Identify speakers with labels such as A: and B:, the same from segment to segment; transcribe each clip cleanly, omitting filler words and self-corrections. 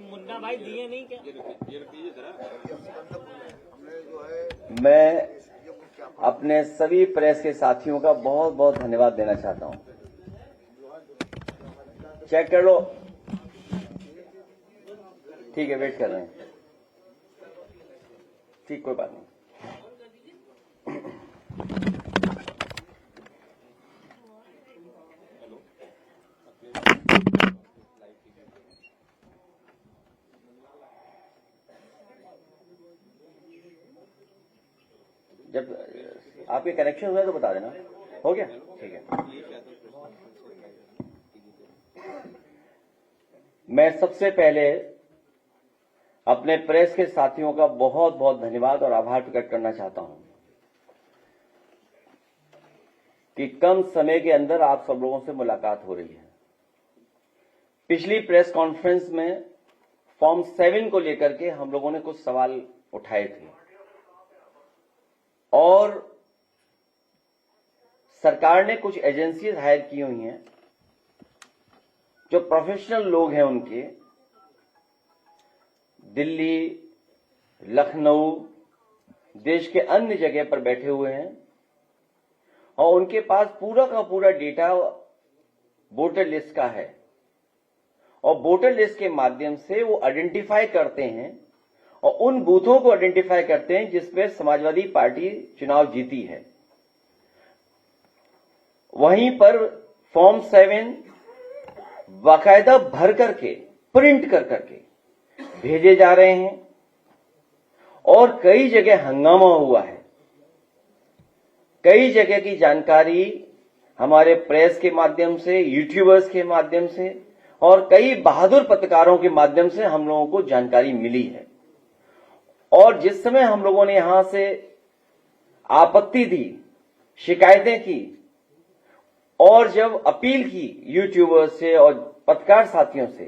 A: मुन्ना भाई दिए नहीं क्या?
B: मैं अपने सभी प्रेस के साथियों का बहुत बहुत धन्यवाद देना चाहता हूं। चेक कर लो, ठीक है, वेट कर रहे हैं, ठीक, कोई बात नहीं। जब आपके कनेक्शन हुआ तो बता देना। हो गया, ठीक है। मैं सबसे पहले अपने प्रेस के साथियों का बहुत बहुत धन्यवाद और आभार प्रकट करना चाहता हूं कि कम समय के अंदर आप सब लोगों से मुलाकात हो रही है। पिछली प्रेस कॉन्फ्रेंस में फॉर्म 7 को लेकर के हम लोगों ने कुछ सवाल उठाए थे और सरकार ने कुछ एजेंसीज हायर की हुई हैं जो प्रोफेशनल लोग हैं, उनके दिल्ली, लखनऊ, देश के अन्य जगह पर बैठे हुए हैं और उनके पास पूरा का पूरा डेटा वोटर लिस्ट का है और वोटर लिस्ट के माध्यम से वो आइडेंटिफाई करते हैं और उन बूथों को आइडेंटिफाई करते हैं जिसपे समाजवादी पार्टी चुनाव जीती है। वहीं पर फॉर्म 7 बाकायदा भर करके, प्रिंट कर करके भेजे जा रहे हैं और कई जगह हंगामा हुआ है। कई जगह की जानकारी हमारे प्रेस के माध्यम से, यूट्यूबर्स के माध्यम से और कई बहादुर पत्रकारों के माध्यम से हम लोगों को जानकारी मिली है। और जिस समय हम लोगों ने यहां से आपत्ति दी, शिकायतें की और जब अपील की यूट्यूबर्स से और पत्रकार साथियों से,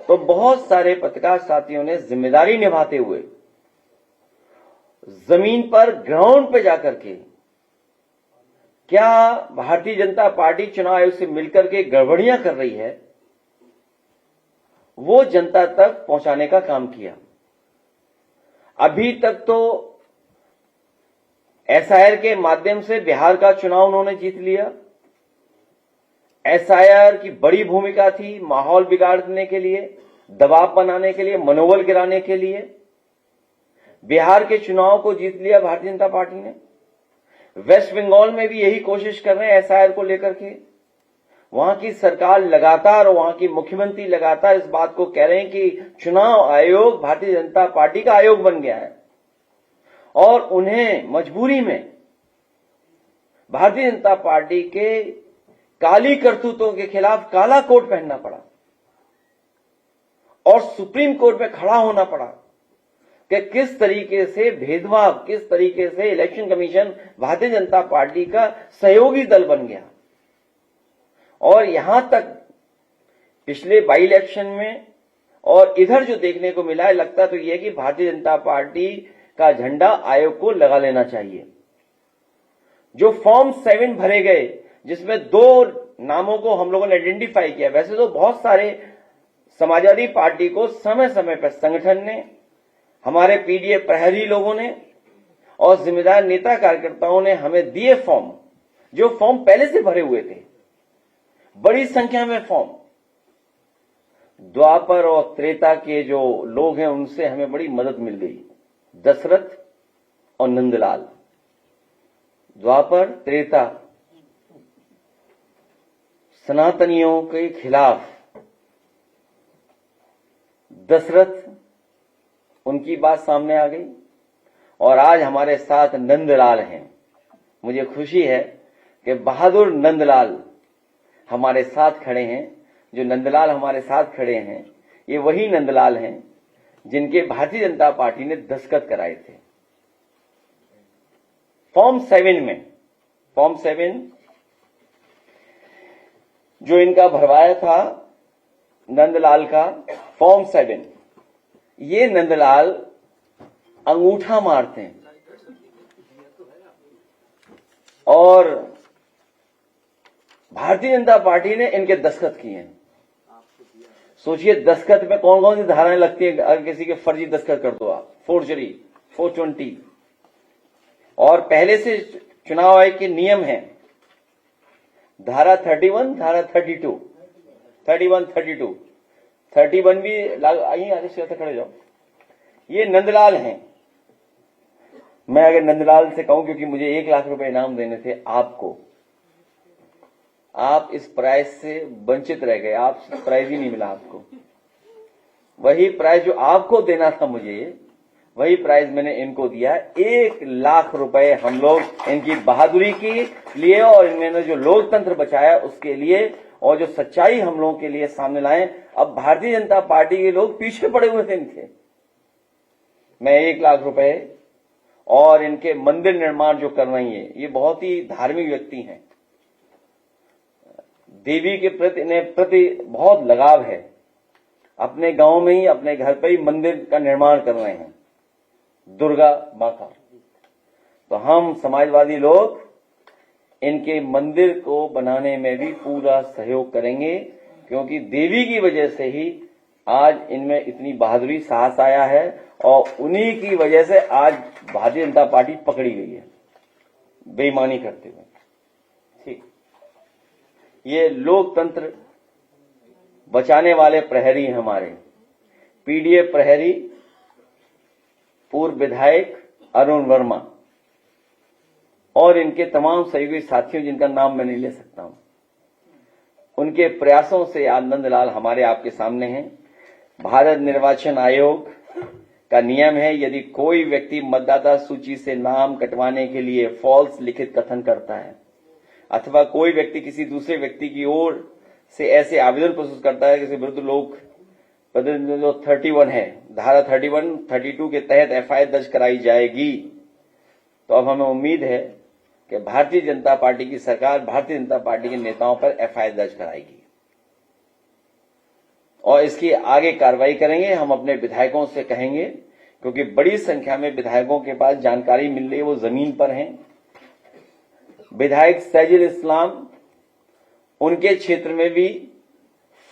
B: तो बहुत सारे पत्रकार साथियों ने जिम्मेदारी निभाते हुए जमीन पर, ग्राउंड पे जाकर के क्या भारतीय जनता पार्टी चुनाव आयोग से मिलकर के गड़बड़ियां कर रही है, वो जनता तक पहुंचाने का काम किया। अभी तक तो एसआईआर के माध्यम से बिहार का चुनाव उन्होंने जीत लिया। एसआईआर की बड़ी भूमिका थी माहौल बिगाड़ने के लिए, दबाव बनाने के लिए, मनोबल गिराने के लिए। बिहार के चुनाव को जीत लिया भारतीय जनता पार्टी ने। वेस्ट बंगाल में भी यही कोशिश कर रहे हैं एसआईआर को लेकर के। वहां की सरकार लगातार, वहां की मुख्यमंत्री लगातार इस बात को कह रहे हैं कि चुनाव आयोग भारतीय जनता पार्टी का आयोग बन गया है और उन्हें मजबूरी में भारतीय जनता पार्टी के काली करतूतों के खिलाफ काला कोट पहनना पड़ा और सुप्रीम कोर्ट में खड़ा होना पड़ा कि किस तरीके से भेदभाव, किस तरीके से election commission Bharatiya Janata party का सहयोगी दल बन गया। और यहां तक पिछले बाई इलेक्शन में और इधर जो देखने को मिला है, लगता तो यह कि भारतीय जनता पार्टी का झंडा आयोग को लगा लेना चाहिए। जो फॉर्म 7 भरे गए, जिसमें 2 नामों को हम लोगों ने आइडेंटिफाई किया। वैसे तो बहुत सारे समाजवादी पार्टी को समय समय पर संगठन ने, हमारे पीडीए प्रहरी लोगों ने और जिम्मेदार नेता कार्यकर्ताओं ने हमें दिए फॉर्म, जो फॉर्म पहले से भरे हुए थे, बड़ी संख्या में फॉर्म। द्वापर और त्रेता के जो लोग हैं उनसे हमें बड़ी मदद मिल गई, दशरथ और नंदलाल। द्वापर, त्रेता, सनातनियों के खिलाफ दशरथ, उनकी बात सामने आ गई और आज हमारे साथ नंदलाल हैं। मुझे खुशी है कि बहादुर नंदलाल हमारे साथ खड़े हैं। जो नंदलाल हमारे साथ खड़े हैं, ये वही नंदलाल हैं जिनके भारतीय जनता पार्टी ने दस्तखत कराए थे फॉर्म 7 में। फॉर्म 7 जो इनका भरवाया था नंदलाल का, फॉर्म 7, ये नंदलाल अंगूठा मारते हैं और भारतीय जनता पार्टी ने इनके दस्तखत किए हैं। सोचिए दस्तखत में कौन कौन सी धाराएं लगती है अगर किसी के फर्जी दस्तखत कर दो आप, फोर्जरी 420। और पहले से चुनाव आयोग के नियम है, धारा 31, धारा 32, 31, 32, 31 भी लागू। आइए आगे से खड़े जाओ। ये नंदलाल हैं। मैं अगर नंदलाल से कहूं, क्योंकि मुझे 1 लाख रुपए इनाम देने थे आपको, आप इस प्राइज से वंचित रह गए, आप प्राइज ही नहीं मिला आपको। वही प्राइज जो आपको देना था मुझे, वही प्राइज मैंने इनको दिया। 1 लाख रुपए हम लोग इनकी बहादुरी के लिए और इन्होंने जो लोकतंत्र बचाया उसके लिए और जो सच्चाई हम लोगों के लिए सामने लाए। अब भारतीय जनता पार्टी के लोग पीछे पड़े हुए थे इनके। मैं 1 लाख रुपए और इनके मंदिर निर्माण जो कर रही है, ये बहुत ही धार्मिक व्यक्ति हैं, देवी के प्रति इन्हें प्रति बहुत लगाव है। अपने गांव में ही, अपने घर पर ही मंदिर का निर्माण कर रहे हैं दुर्गा मां का। तो हम समाजवादी लोग इनके मंदिर को बनाने में भी पूरा सहयोग करेंगे, क्योंकि देवी की वजह से ही आज इनमें इतनी बहादुरी, साहस आया है और उन्हीं की वजह से आज भारतीय जनता पार्टी पकड़ी गई है बेईमानी करते हुए। ठीक, ये लोकतंत्र बचाने वाले प्रहरी हैं हमारे पीडीए प्रहरी, पूर्व विधायक अरुण वर्मा और इनके तमाम सहयोगी साथियों जिनका नाम मैं नहीं ले सकता हूं। उनके प्रयासों से आज नंदलाल हमारे आपके सामने हैं। भारत निर्वाचन आयोग का नियम है, यदि कोई व्यक्ति मतदाता सूची से नाम कटवाने के लिए फॉल्स लिखित कथन करता है अथवा कोई व्यक्ति किसी दूसरे व्यक्ति की ओर से ऐसे आवेदन प्रस्तुत करता है किसी विरुद्ध लोक जो 31 है, धारा 31, 32 के तहत एफआईआर दर्ज कराई जाएगी। तो अब हमें उम्मीद है कि भारतीय जनता पार्टी की सरकार भारतीय जनता पार्टी के नेताओं पर एफआईआर दर्ज कराएगी और इसकी आगे कार्रवाई करेंगे। हम अपने विधायकों से कहेंगे, क्योंकि बड़ी संख्या में विधायकों के पास जानकारी मिल रही है, वो जमीन पर हैं। विधायक सैजुल इस्लाम, उनके क्षेत्र में भी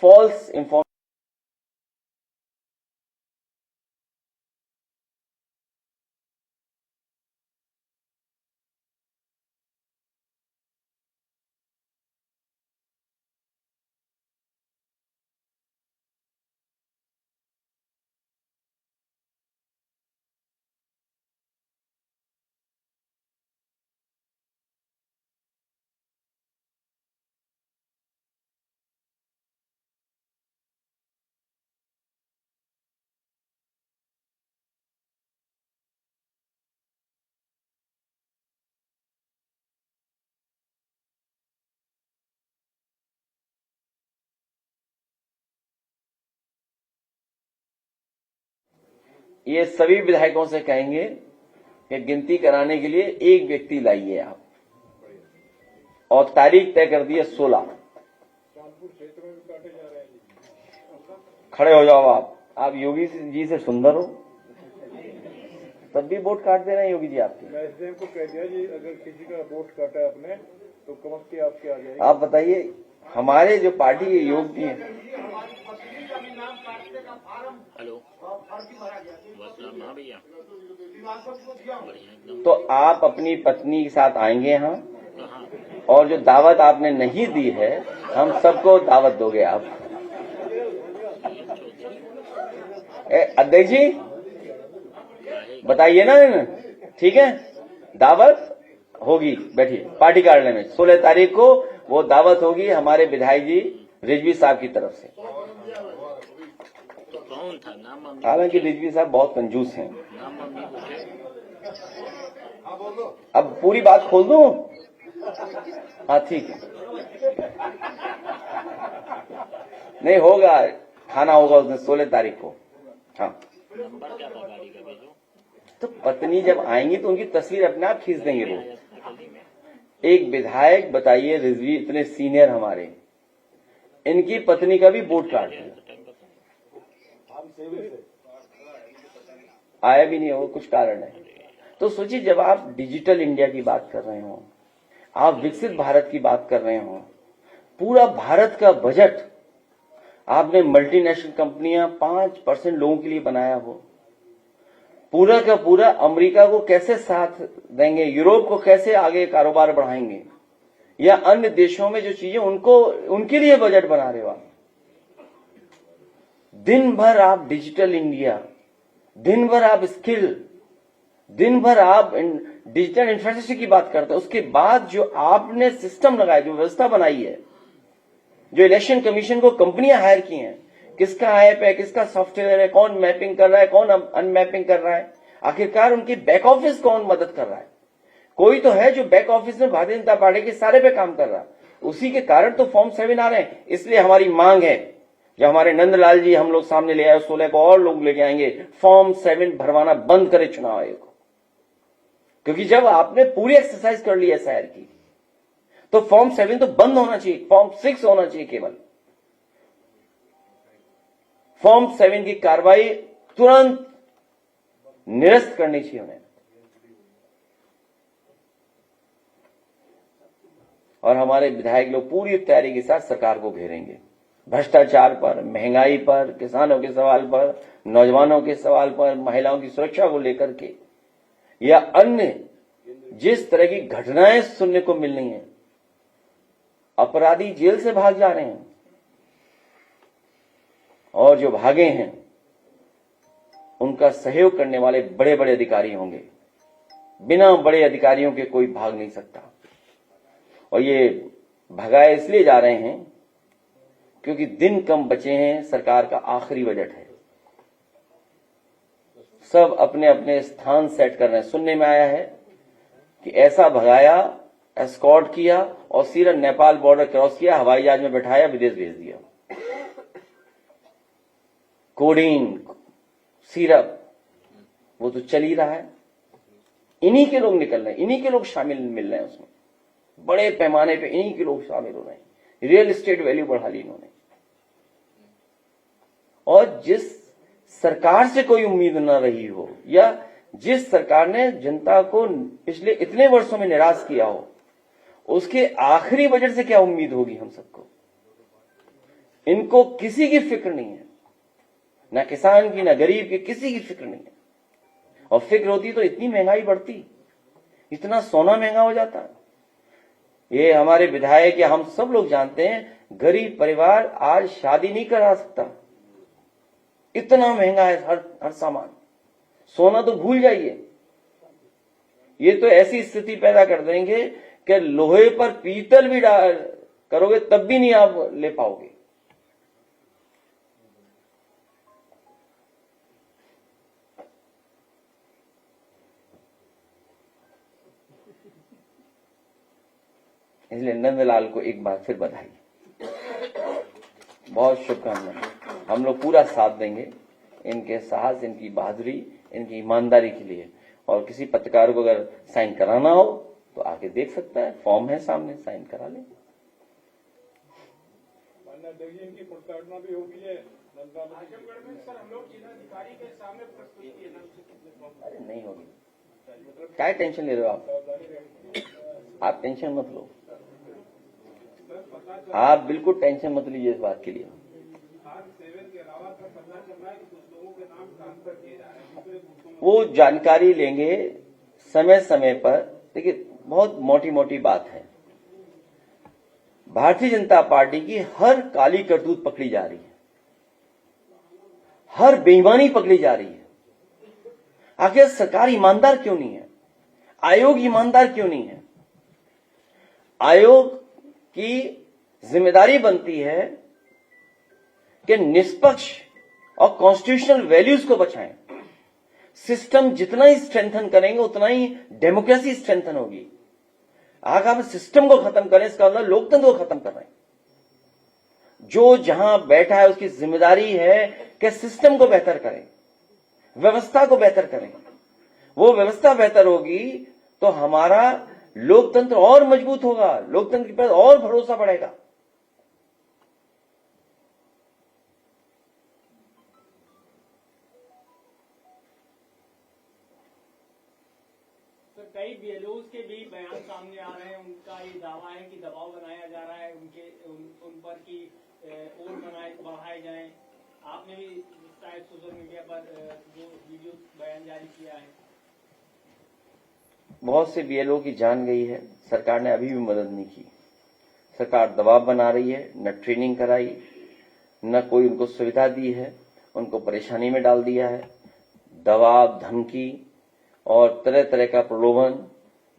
B: फॉल्स इंफॉर्मेशन ये सभी विधायकों से कहेंगे कि गिनती कराने के लिए एक व्यक्ति लाइए आप और तारीख तय कर दी है 16। खड़े हो जाओ आप योगी जी से सुंदर हो, तब भी वोट काट दे रहे हैं योगी जी आपके।
A: मैं एसडीएम को कह दिया जी, अगर किसी का वोट काटा है आपने तो कमस्ती आपके आ जाएगी।
B: आप बताइए, हमारे जो पार्टी के योगी हैं।
C: हेलो भैया,
B: तो आप अपनी पत्नी के साथ आएंगे यहाँ और जो दावत आपने नहीं दी है हम सबको दावत दोगे आप। अध्यक्ष जी बताइए ना, ठीक है, दावत होगी, बैठिए पार्टी कार्यालय में 16 तारीख को वो दावत होगी हमारे विधायक जी रिजवी साहब की तरफ से।
C: तो कौन था नाम?
B: हालांकि रिजवी साहब बहुत कंजूस हैं। अब पूरी बात खोल दूं? हाँ ठीक है, नहीं होगा, खाना होगा उस दिन 16 तारीख को। हाँ,
C: नंबर क्या था गाड़ी का भेजो।
B: तो पत्नी जब आएंगी तो उनकी तस्वीर अपने आप खींच देंगे वो। एक विधायक बताइए, रिजवी इतने सीनियर हमारे, इनकी पत्नी का भी वोट काट दिया, आया भी नहीं हो, कुछ कारण है। तो सोचिए, जब आप डिजिटल इंडिया की बात कर रहे हो, आप विकसित भारत की बात कर रहे हो, पूरा भारत का बजट आपने मल्टीनेशनल कंपनियां 5% लोगों के लिए बनाया हो, पूरा का पूरा अमेरिका को कैसे साथ देंगे, यूरोप को कैसे आगे कारोबार बढ़ाएंगे, या अन्य देशों में जो चीजें उनको उनके लिए बजट बना रहे हो आप। दिन भर आप डिजिटल इंडिया, दिन भर आप स्किल, दिन भर आप डिजिटल इंफ्रास्ट्रक्चर की बात करते हैं। उसके बाद जो आपने सिस्टम लगाया, जो व्यवस्था बनाई है, जो इलेक्शन कमीशन को कंपनियां हायर की हैं, किसका ऐप है, किसका सॉफ्टवेयर है, कौन मैपिंग कर रहा है, कौन अनमैपिंग कर रहा है, आखिरकार उनकी बैक ऑफिस कौन मदद कर रहा है। कोई तो है जो बैक ऑफिस में भारतीय जनता पार्टी के सारे पे काम कर रहा है। उसी के कारण तो फॉर्म 7 आ रहे हैं। इसलिए हमारी मांग है, जो हमारे नंदलाल जी हम लोग सामने ले आए, 16 को और लोग लेके आएंगे, फॉर्म 7 भरवाना बंद करे चुनाव आयोग को। क्योंकि जब आपने पूरी एक्सरसाइज कर ली SIR की, तो फॉर्म 7 तो बंद होना चाहिए, फॉर्म 6 होना चाहिए केवल। फॉर्म 7 की कार्रवाई तुरंत निरस्त करनी चाहिए उन्हें। और हमारे विधायक लोग पूरी तैयारी के साथ सरकार को घेरेंगे, भ्रष्टाचार पर, महंगाई पर, किसानों के सवाल पर, नौजवानों के सवाल पर, महिलाओं की सुरक्षा को लेकर के, या अन्य जिस तरह की घटनाएं सुनने को मिल रही हैं। अपराधी जेल से भाग जा रहे हैं, और जो भागे हैं उनका सहयोग करने वाले बड़े बड़े अधिकारी होंगे। बिना बड़े अधिकारियों के कोई भाग नहीं सकता। और ये भगाए इसलिए जा रहे हैं क्योंकि दिन कम बचे हैं, सरकार का आखिरी बजट है। सब अपने अपने स्थान सेट कर रहे हैं। सुनने में आया है कि ऐसा भगाया, एस्कॉर्ट किया और सीधा नेपाल बॉर्डर क्रॉस किया, हवाई जहाज में बैठाया, विदेश भेज दिया। कोडीन, सिरप, वो तो चल ही रहा है। इन्हीं के लोग निकल रहे हैं, इन्हीं के लोग शामिल मिल रहे हैं उसमें, बड़े पैमाने पे इन्हीं के लोग शामिल हो रहे हैं। रियल एस्टेट वैल्यू बढ़ा ली इन्होंने। और जिस सरकार से कोई उम्मीद न रही हो, या जिस सरकार ने जनता को पिछले इतने वर्षों में निराश किया हो, उसके आखिरी बजट से क्या उम्मीद होगी हम सबको। इनको किसी की फिक्र नहीं है, ना किसान की, ना गरीब की, किसी की फिक्र नहीं है। और फिक्र होती तो इतनी महंगाई बढ़ती, इतना सोना महंगा हो जाता। ये हमारे विधायक या हम सब लोग जानते हैं, गरीब परिवार आज शादी नहीं करा सकता, इतना महंगा है हर सामान। सोना तो भूल जाइए। ये तो ऐसी स्थिति पैदा कर देंगे कि लोहे पर पीतल भी करोगे तब भी नहीं आप ले पाओगे। इसलिए नंदलाल को एक बार फिर बधाई, बहुत शुभकामनाएं। हम लोग पूरा साथ देंगे इनके साहस, इनकी बहादुरी, इनकी ईमानदारी के लिए। और किसी पत्रकार को अगर साइन कराना हो तो आके देख सकता है, फॉर्म है सामने, साइन करा ले।
A: इनकी प्रताड़ना भी होगी है
D: आजमगढ़ में सर, हम लोग जिलाधिकारी के सामने प्रस्तुत किए ना।
B: अरे नहीं होगी, क्या टेंशन ले रहे हो आप टेंशन मत लो, आप बिल्कुल टेंशन मत लीजिए इस बात के लिए। वो जानकारी लेंगे समय समय पर। देखिए, बहुत मोटी मोटी बात है, भारतीय जनता पार्टी की हर काली करतूत पकड़ी जा रही है, हर बेईमानी पकड़ी जा रही है। आखिर सरकार ईमानदार क्यों नहीं है? आयोग ईमानदार क्यों नहीं है? आयोग की जिम्मेदारी बनती है कि निष्पक्ष और कॉन्स्टिट्यूशनल वैल्यूज को बचाएं। सिस्टम जितना ही स्ट्रेंथन करेंगे उतना ही डेमोक्रेसी स्ट्रेंथन होगी। अगर आप सिस्टम को खत्म करें, इसका मतलब लोकतंत्र को खत्म कर रहे हैं। जो जहां बैठा है उसकी जिम्मेदारी है कि सिस्टम को बेहतर करें, व्यवस्था को बेहतर करें। वो व्यवस्था बेहतर होगी तो हमारा लोकतंत्र और मजबूत होगा, लोकतंत्र के पास और भरोसा बढ़ेगा।
D: कई बीएलओज के भी बयान सामने आ रहे हैं, उनका ये दावा है कि दबाव बनाया जा रहा है उन पर कि और बढ़ाए जाएं। आपने भी शायद सोशल मीडिया पर जो वीडियो बयान जारी किया है।
B: बहुत से बीएलओ की जान गई है, सरकार ने अभी भी मदद नहीं की। सरकार दबाव बना रही है, न ट्रेनिंग कराई, न कोई उनको सुविधा दी है, उनको परेशानी में डाल दिया है। दबाव, धमकी और तरह तरह का प्रलोभन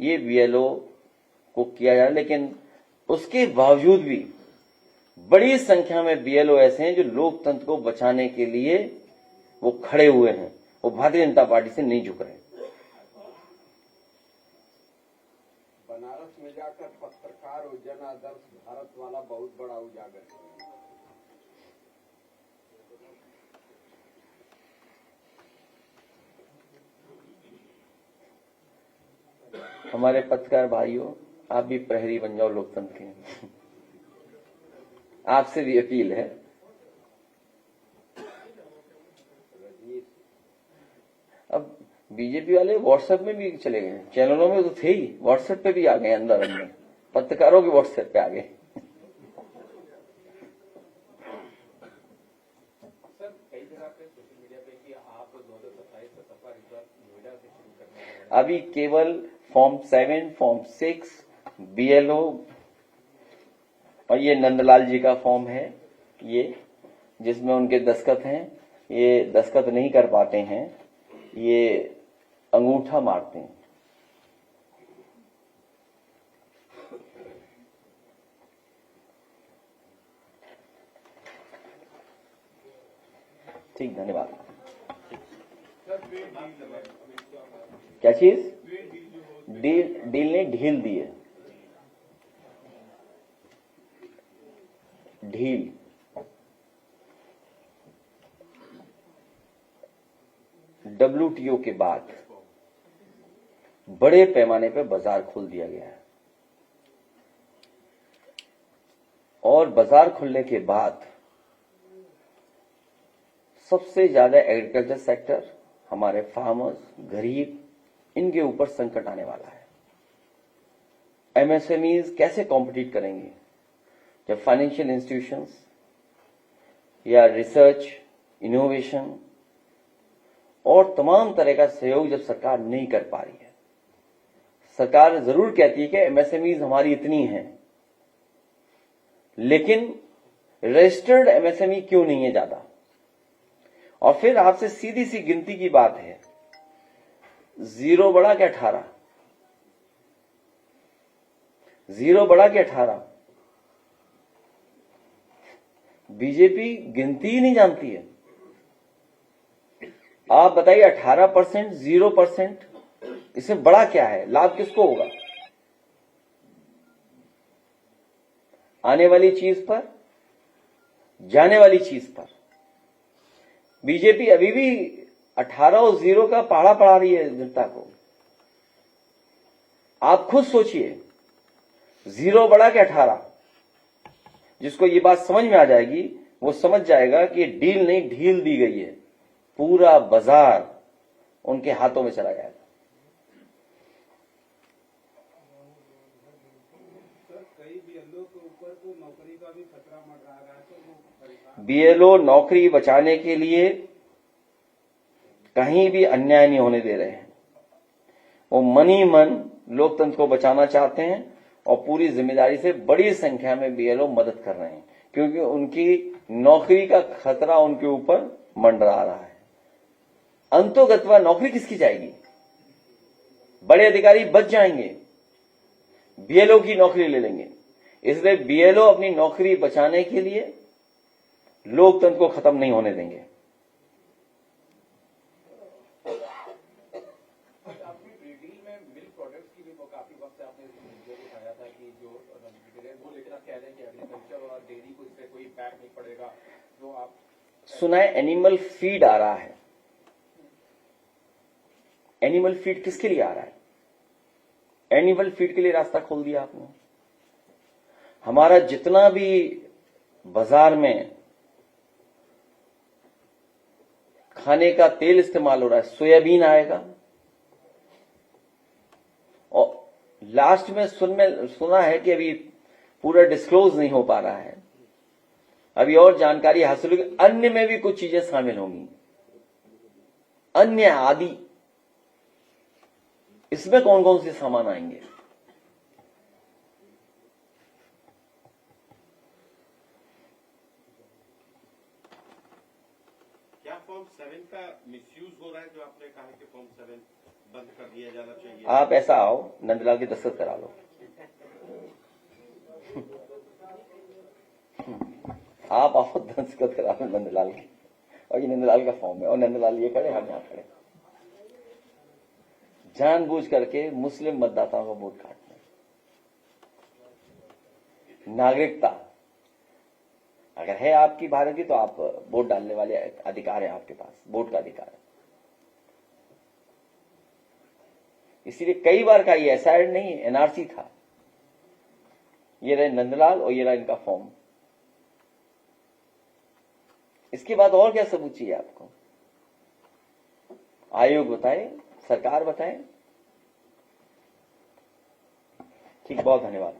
B: ये बीएलओ को किया जा रहा है। लेकिन उसके बावजूद भी बड़ी संख्या में बीएलओ ऐसे हैं जो लोकतंत्र को बचाने के लिए वो खड़े हुए हैं, वो भारतीय जनता पार्टी से नहीं झुक रहे।
E: बनारस में जाकर पत्रकार और जन आदर्श भारत वाला बहुत बड़ा उजागर है।
B: हमारे पत्रकार भाइयों, आप भी प्रहरी बन जाओ लोकतंत्र के। आपसे भी अपील है। अब बीजेपी वाले व्हाट्सएप में भी चले गए, चैनलों में तो थे ही, व्हाट्सएप पे भी आ गए, अंदर अंदर पत्रकारों के व्हाट्सएप पे आ गए।
F: सर, कई जगह पे सोशल मीडिया पे कि आप 2027 का सफर इस बार नोएडा से शुरू करने वाले हैं।
B: अभी केवल फॉर्म 7, फॉर्म 6 बीएलओ और ये नंदलाल जी का फॉर्म है, ये जिसमें उनके दस्तखत हैं, ये दस्तखत नहीं कर पाते हैं, ये अंगूठा मारते हैं। ठीक, धन्यवाद। क्या चीज? डील ने ढील दी है। ढील WTO के बाद बड़े पैमाने पर बाजार खोल दिया गया है और बाजार खुलने के बाद सबसे ज्यादा एग्रीकल्चर सेक्टर, हमारे फार्मर्स, गरीब, इनके ऊपर संकट आने वाला है। एमएसएमईज कैसे कॉम्पिटिट करेंगे जब फाइनेंशियल इंस्टीट्यूशंस या रिसर्च, इनोवेशन और तमाम तरह का सहयोग जब सरकार नहीं कर पा रही है। सरकार जरूर कहती है कि एमएसएमईज हमारी इतनी हैं, लेकिन रजिस्टर्ड एमएसएमई क्यों नहीं है ज्यादा? और फिर आपसे सीधी सी गिनती की बात है, 0 बड़ा कि 18? 0 बड़ा कि 18? बीजेपी गिनती ही नहीं जानती है। आप बताइए, 18%, 0%, इसमें बड़ा क्या है? लाभ किसको होगा? आने वाली चीज पर, जाने वाली चीज पर। बीजेपी अभी भी 18 और 0 का पहाड़ा पढ़ा रही है जनता को। आप खुद सोचिए, 0 बड़ा कि 18? जिसको ये बात समझ में आ जाएगी वो समझ जाएगा कि डील नहीं, ढील दी गई है। पूरा बाजार उनके हाथों में चला जाएगा।
F: कई बीएलओ के ऊपर तो नौकरी का भी खतरा मंडरा रहा है, तो वो परेशान।
B: बीएलओ नौकरी बचाने के लिए कहीं भी अन्याय नहीं होने दे रहे हैं। वो मन ही मन लोकतंत्र को बचाना चाहते हैं और पूरी जिम्मेदारी से बड़ी संख्या में बीएलओ मदद कर रहे हैं, क्योंकि उनकी नौकरी का खतरा उनके ऊपर मंडरा रहा है। अंतोगत्वा नौकरी किसकी जाएगी? बड़े अधिकारी बच जाएंगे, बीएलओ की नौकरी ले लेंगे। इसलिए बीएलओ अपनी नौकरी बचाने के लिए लोकतंत्र को खत्म नहीं होने देंगे।
F: आपकी डील में मिल्क प्रोडक्ट्स की भी काफी वक्त से आपने मुद्दे उठाया था कि जो वो लेकर आप कह रहे हैं कि एग्रीकल्चर और डेयरी को इससे कोई इम्पैक्ट नहीं पड़ेगा। जो आप
B: सुना है एनिमल फीड आ रहा है। एनिमल फीड किसके लिए आ रहा है? एनिमल फीड के लिए रास्ता खोल दिया आपने। हमारा जितना भी बाजार में खाने का तेल इस्तेमाल हो रहा है, सोयाबीन आएगा। और लास्ट में सुना है कि अभी पूरा डिस्क्लोज नहीं हो पा रहा है, अभी और जानकारी हासिल होगी, अन्य में भी कुछ चीजें शामिल होंगी, अन्य आदि। इसमें कौन कौन से सामान आएंगे?
G: क्या फॉर्म 7 का मिसयूज हो रहा है, जो आपने कहा कि फॉर्म 7 बंद कर दिया जाना चाहिए?
B: आप ऐसा आओ, नंदलाल की दस्तखत करा लो। आप आओ, दस्तखत करा लो नंदलाल की, और ये नंदलाल का फॉर्म है, और नंदलाल ये खड़े, हम यहां खड़े, जानबूझ करके मुस्लिम मतदाताओं का वोट काटना। नागरिकता अगर है आपकी भारत की, तो आप वोट डालने वाले अधिकार है आपके पास, वोट का अधिकार है। इसीलिए कई बार का ये एसआईआर नहीं, एनआरसी था। ये रहे नंदलाल और ये रहा इनका फॉर्म। इसके बाद और क्या सबूत चाहिए आपको? आयोग बताए, सरकार बताए। ठीक, बहुत धन्यवाद।